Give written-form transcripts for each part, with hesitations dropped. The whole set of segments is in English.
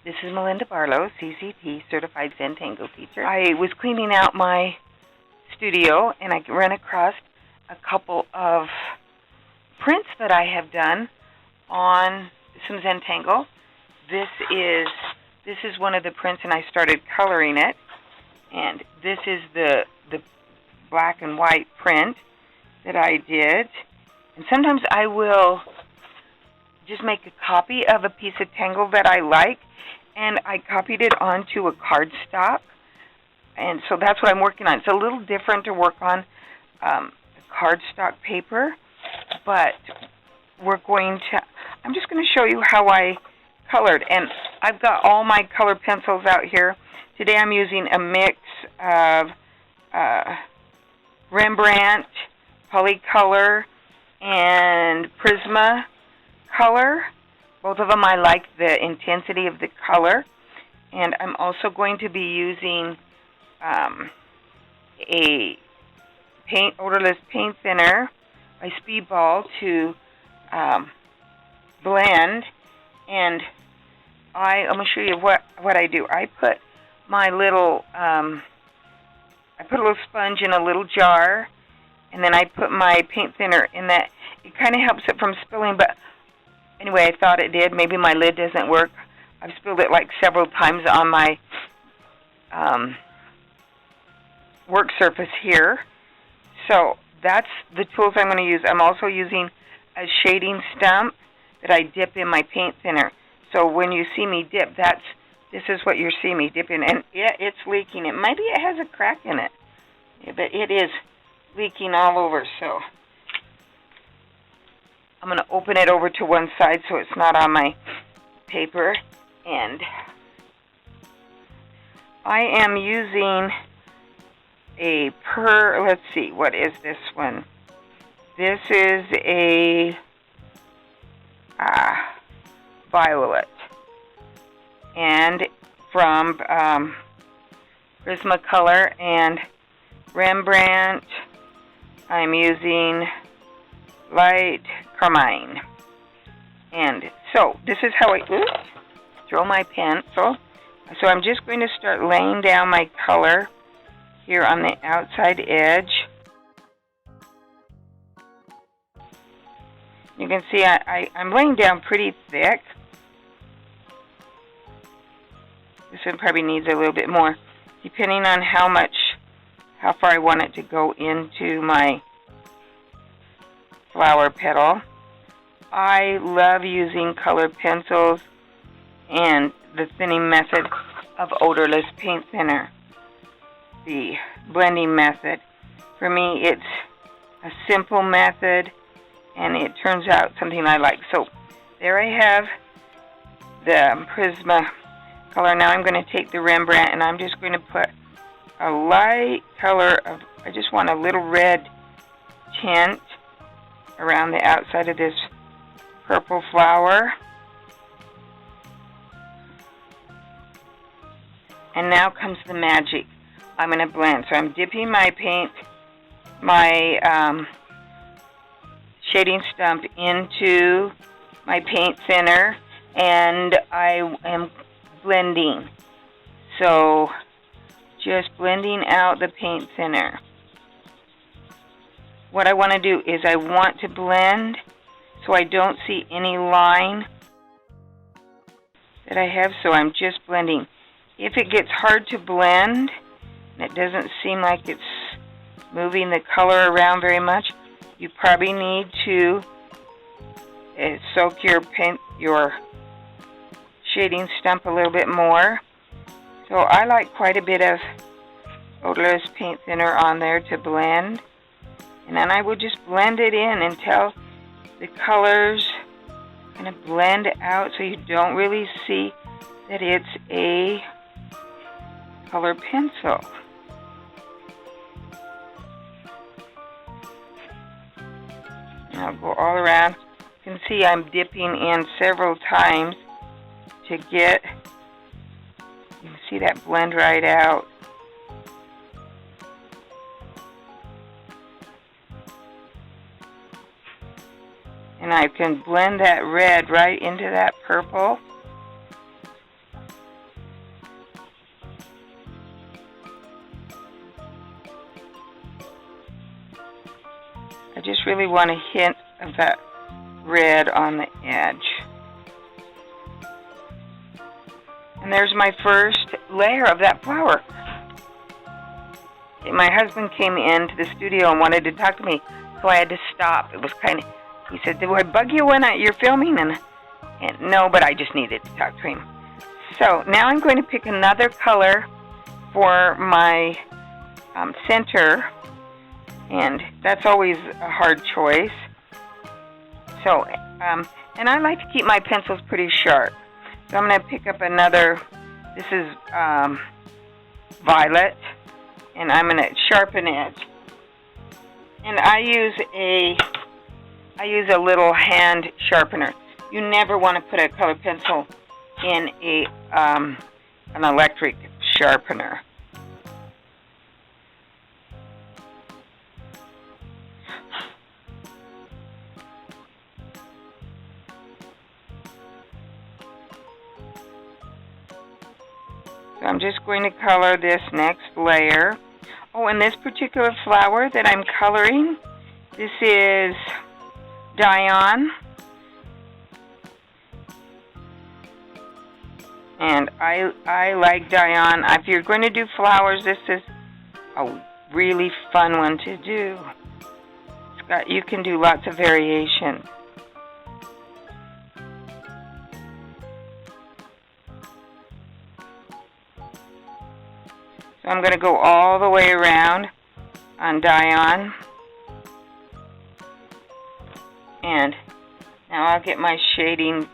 This is Melinda Barlow, CCT, Certified Zentangle Teacher. I was cleaning out my studio and I ran across a couple of prints that I have done on some Zentangle. This is one of the prints, and I started coloring it. And this is the black and white print that I did. And sometimes I will just make a copy of a piece of Tangle that I like, and I copied it onto a cardstock. And so that's what I'm working on. It's a little different to work on cardstock paper, but I'm just going to show you how I colored. And I've got all my color pencils out here. Today I'm using a mix of Rembrandt, Polycolor, and Prismacolor. Both of them, I like the intensity of the color. And I'm also going to be using a odorless paint thinner by Speedball to blend. And I'm going to show you what I do. I put my little, I put a little sponge in a little jar, and then I put my paint thinner in that. It kind of helps it from spilling, but anyway, I thought it did. Maybe my lid doesn't work. I've spilled it like several times on my work surface here. So that's the tools I'm going to use. I'm also using a shading stump that I dip in my paint thinner. So when you see me dip, this is what you're seeing me dip in. And it's leaking. Maybe it has a crack in it, but it is leaking all over. So I'm going to open it over to one side so it's not on my paper. And I am using let's see, what is this one? This is a violet. And from Prismacolor and Rembrandt, I'm using light carmine. And so this is how I throw my pencil. So I'm just going to start laying down my color here on the outside edge. You can see I'm laying down pretty thick. This one probably needs a little bit more, depending on how far I want it to go into my flower petal. I love using colored pencils and the thinning method of odorless paint thinner, the blending method. For me, it's a simple method, and it turns out something I like. So there I have the Prismacolor. Now I'm going to take the Rembrandt, and I'm just going to put a light color I just want a little red tint around the outside of this purple flower. And now comes the magic. I'm going to blend. So I'm dipping my shading stump into my paint thinner, and I am blending. So just blending out the paint thinner. What I want to do is I want to blend so I don't see any line that I have, so I'm just blending. If it gets hard to blend and it doesn't seem like it's moving the color around very much, you probably need to soak your shading stump a little bit more. So I like quite a bit of odorless paint thinner on there to blend. And then I will just blend it in until the colors kind of blend out so you don't really see that it's a color pencil. And I'll go all around. You can see I'm dipping in several times to get, you can see that blend right out. And I can blend that red right into that purple. just really want a hint of that red on the edge. And there's my first layer of that flower. Okay, my husband came into the studio and wanted to talk to me, so I had to stop. It was he said, "Do I bug you when you're filming?" And no, but I just needed to talk to him. So now I'm going to pick another color for my center, and that's always a hard choice. So, and I like to keep my pencils pretty sharp. So I'm going to pick up another, this is violet, and I'm going to sharpen it. And I use a little hand sharpener. You never want to put a colored pencil in an electric sharpener. So I'm just going to color this next layer. Oh, and this particular flower that I'm coloring, this is Dion. And I like Dion. If you're going to do flowers, this is a really fun one to do. You can do lots of variations. So I'm going to go all the way around on Dion. And now I'll get my shading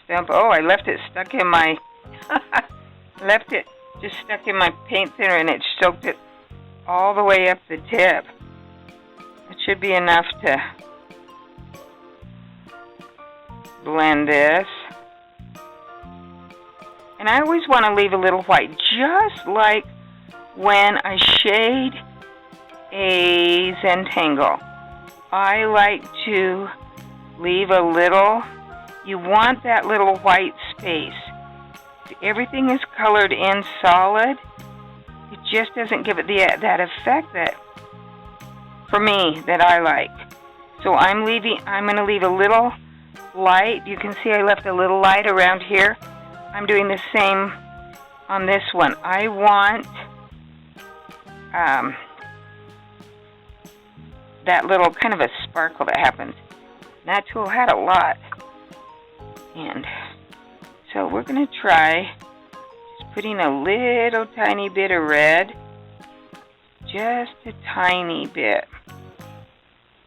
stump. Oh, I left it stuck in my... left it just stuck in my paint thinner, and it soaked it all the way up the tip. It should be enough to blend this. And I always want to leave a little white, just like when I shade a Zentangle. I like to leave a little, you want that little white space. If everything is colored in solid, it just doesn't give it that effect that, for me, that I like. So I'm going to leave a little light. You can see I left a little light around here. I'm doing the same on this one. I want that little kind of a sparkle that happens. That tool had a lot. And so we're going to try just putting a little tiny bit of red, just a tiny bit,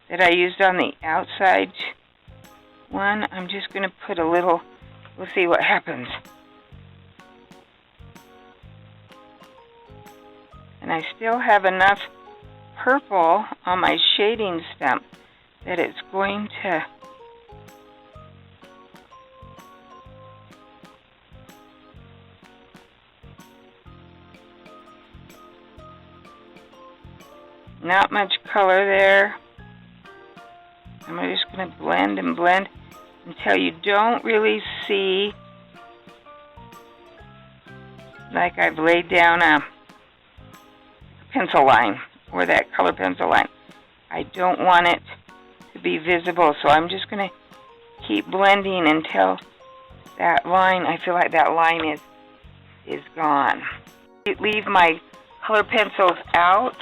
that I used on the outside one. I'm just going to put a little, we'll see what happens. And I still have enough purple on my shading stump that it's going to not much color there. I'm just going to blend and blend until you don't really see, like I've laid down a pencil line, or that color pencil line. I don't want it to be visible, so I'm just going to keep blending until that line, I feel like that line is gone. Leave my color pencils out,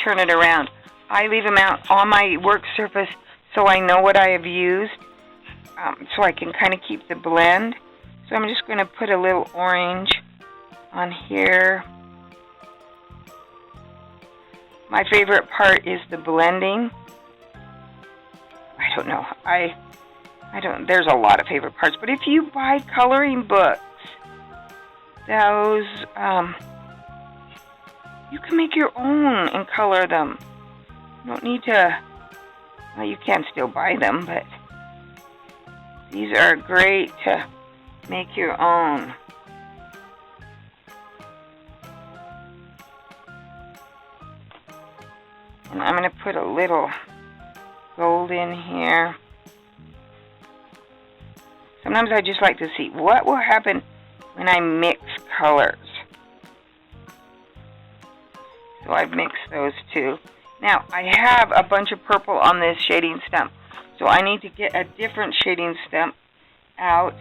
turn it around. I leave them out on my work surface so I know what I have used, so I can kind of keep the blend. So I'm just going to put a little orange on here. My favorite part is the blending. I don't know. There's a lot of favorite parts, but if you buy coloring books, those, you can make your own and color them. You don't need to, well, you can still buy them, but these are great to make your own. And I'm going to put a little gold in here. Sometimes I just like to see what will happen when I mix colors. So I've mixed those two. Now, I have a bunch of purple on this shading stump, so I need to get a different shading stump out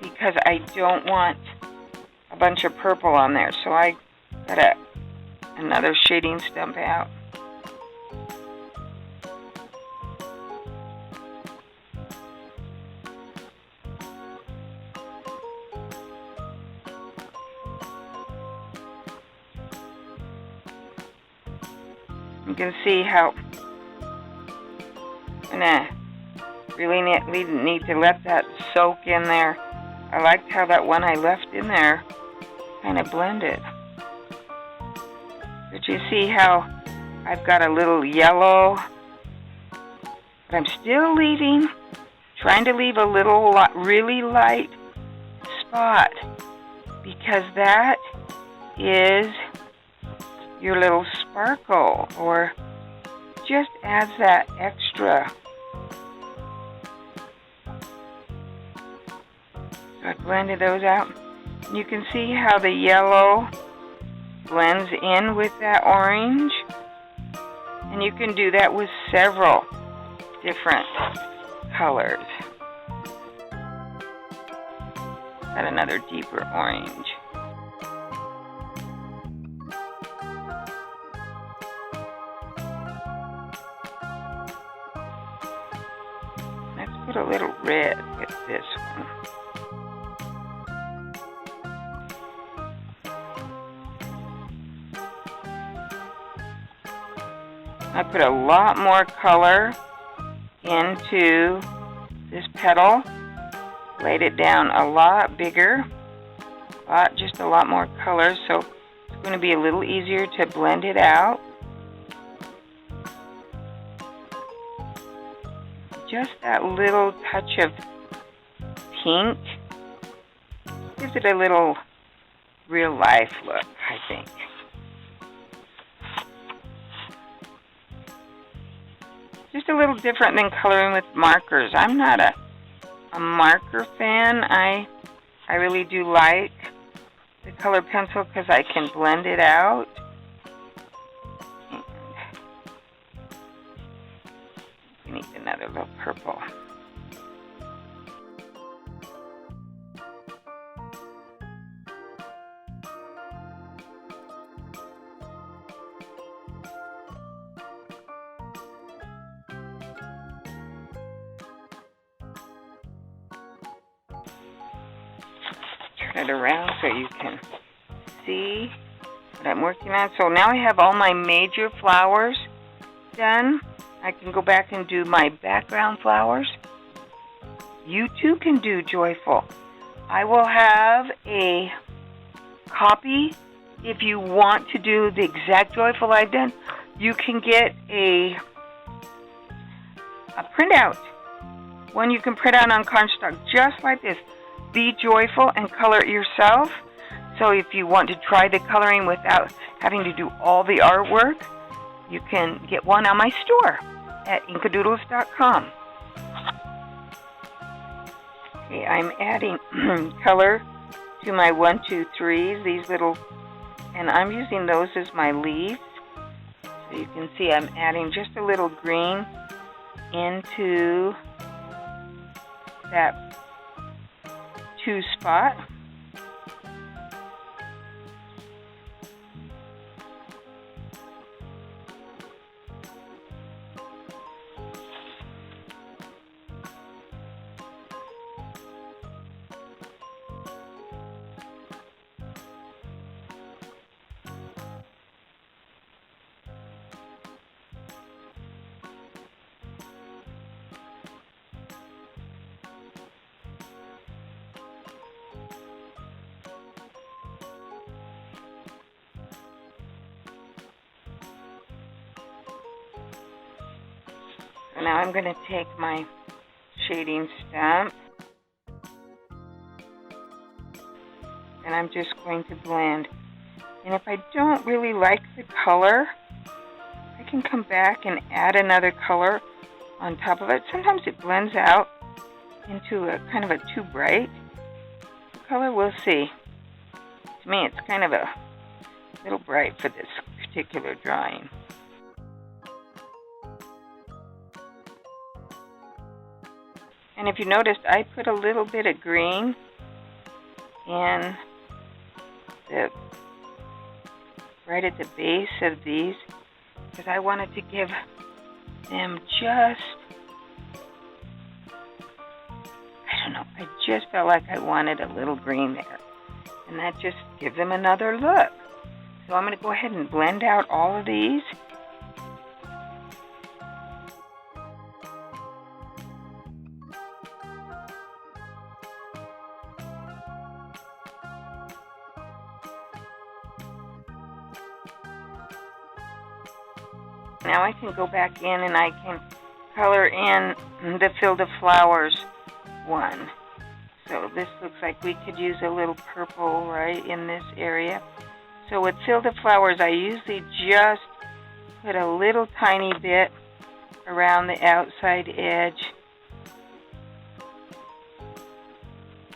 because I don't want a bunch of purple on there. So I got another shading stump out. You can see how I'm gonna really need to let that soak in there. I liked how that one I left in there kind of blended. But you see how I've got a little yellow, but I'm still trying to leave a little really light spot, because that is your little sparkle, or just adds that extra. So I blended those out. And you can see how the yellow blends in with that orange. And you can do that with several different colors. Got another deeper orange. Let's put a little red with this one. I put a lot more color into this petal, laid it down a lot bigger, just a lot more color, so it's going to be a little easier to blend it out. Just that little touch of pink gives it a little real life look, I think. Just a little different than coloring with markers. I'm not a marker fan. I really do like the color pencil because I can blend it out. And you need another little purple. Turn it around so you can see what I'm working on. So now I have all my major flowers done. I can go back and do my background flowers. You too can do joyful. I will have a copy. If you want to do the exact joyful I've done, you can get a printout. One you can print out on cardstock just like this. Be joyful and color it yourself. So if you want to try the coloring without having to do all the artwork, you can get one on my store at inkadoodles.com. Okay, I'm adding color to my 1, 2, 3s, these little, and I'm using those as my leaves. So you can see I'm adding just a little green into that 2 spot. Now I'm going to take my shading stamp and I'm just going to blend. And if I don't really like the color, I can come back and add another color on top of it. Sometimes it blends out into a kind of a too bright color. We'll see. To me, it's kind of a little bright for this particular drawing. And if you noticed, I put a little bit of green in right at the base of these, because I wanted to give them just, I don't know, I just felt like I wanted a little green there. And that just gives them another look. So I'm going to go ahead and blend out all of these. Now I can go back in and I can color in the Fill the Flowers one. So this looks like we could use a little purple right in this area. So with Fill the Flowers, I usually just put a little tiny bit around the outside edge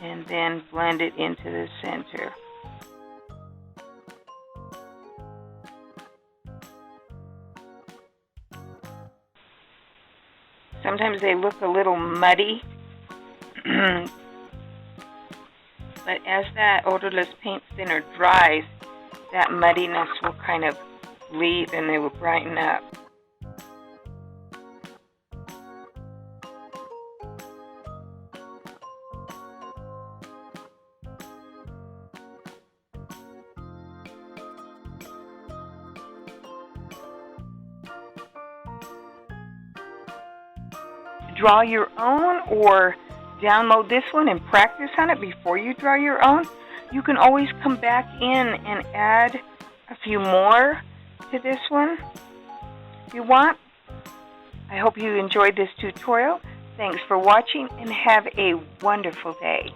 and then blend it into the center. Sometimes they look a little muddy, but as that odorless paint thinner dries, that muddiness will kind of leave and they will brighten up. Draw your own or download this one and practice on it before you draw your own. You can always come back in and add a few more to this one if you want. I hope you enjoyed this tutorial. Thanks for watching and have a wonderful day.